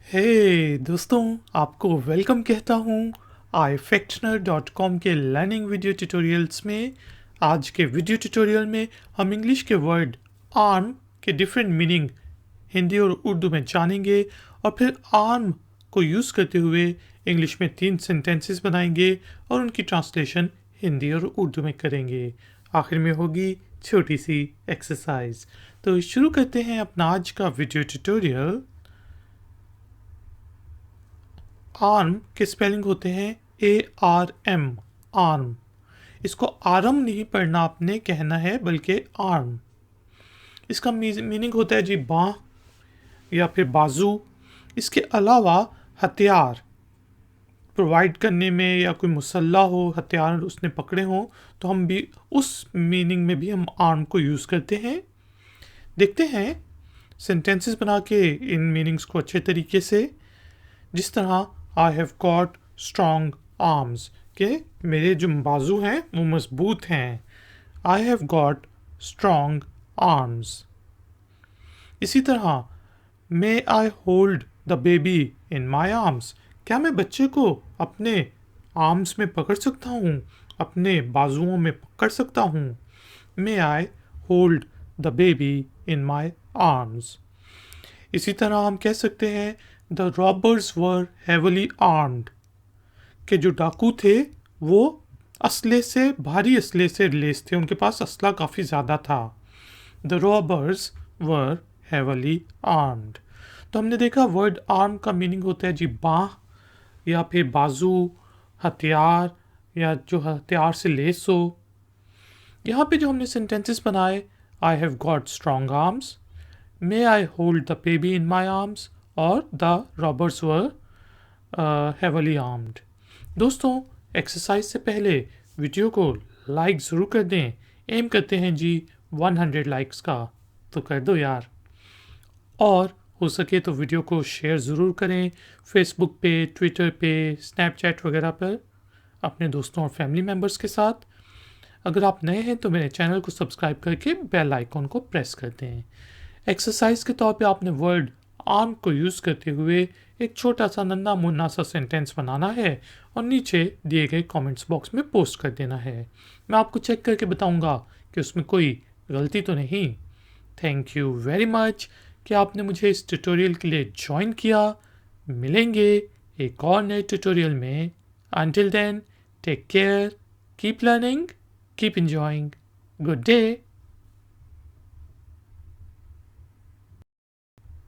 हे दोस्तों, आपको वेलकम कहता हूँ ifactioner.com के लर्निंग वीडियो ट्यूटोरियल्स में। आज के वीडियो ट्यूटोरियल में हम इंग्लिश के वर्ड आर्म के डिफरेंट मीनिंग हिंदी और उर्दू में जानेंगे और फिर आर्म को यूज़ करते हुए इंग्लिश में 3 सेंटेंसेस बनाएंगे और उनकी ट्रांसलेशन हिंदी और उर्दू में करेंगे। आखिर में होगी छोटी सी एक्सरसाइज। तो शुरू करते हैं अपना आज का वीडियो ट्यूटोरियल। आर्म के स्पेलिंग होते हैं ARM, आर्म। इसको आर्म नहीं पढ़ना आपने, कहना है बल्कि आर्म। इसका मीनिंग होता है जी बाँह या फिर बाजू। इसके अलावा हथियार प्रोवाइड करने में या कोई मुसल्ला हो, हथियार उसने पकड़े हों, तो हम भी उस मीनिंग में भी हम आर्म को यूज़ करते हैं। देखते हैं सेंटेंसेस बना के इन मीनिंग्स को अच्छे तरीके से। जिस तरह I have got strong arms, के मेरे जो बाजू हैं वो मजबूत हैं। I have got strong arms. इसी तरह may I hold the baby in my arms, क्या मैं बच्चे को अपने आर्म्स में पकड़ सकता हूँ, अपने बाजुओं में पकड़ सकता हूँ। May I hold the baby in my arms. इसी तरह हम कह सकते हैं the robbers were heavily armed, के जो डाकू थे वो असले से, भारी असले से लैस थे, उनके पास असला काफ़ी ज़्यादा था। The robbers were heavily armed. तो हमने देखा वर्ड आर्म का मीनिंग होता है जी बाँह या फिर बाजू, हथियार या जो हथियार से लैस हो। यहाँ पे जो हमने सेंटेंसेस बनाए, I have got strong arms, may I hold the baby in my arms और the robbers were heavily armed. दोस्तों, एक्सरसाइज से पहले वीडियो को लाइक ज़रूर कर दें। एम करते हैं जी 100 लाइक्स का, तो कर दो यार। और हो सके तो वीडियो को शेयर ज़रूर करें फेसबुक पे, ट्विटर पे, स्नैपचैट वगैरह पर अपने दोस्तों और फैमिली मेम्बर्स के साथ। अगर आप नए हैं तो मेरे चैनल को सब्सक्राइब करके बेल आइकॉन को प्रेस कर दें। एक्सरसाइज के तौर पे आपने वर्ड आर्म को यूज़ करते हुए एक छोटा सा नन्हा मुन्ना सा सेंटेंस बनाना है और नीचे दिए गए कमेंट्स बॉक्स में पोस्ट कर देना है। मैं आपको चेक करके बताऊंगा कि उसमें कोई गलती तो नहीं। थैंक यू वेरी मच कि आपने मुझे इस ट्यूटोरियल के लिए ज्वाइन किया। मिलेंगे एक और नए ट्यूटोरियल में। Until then, take care, keep learning, keep enjoying. Good day.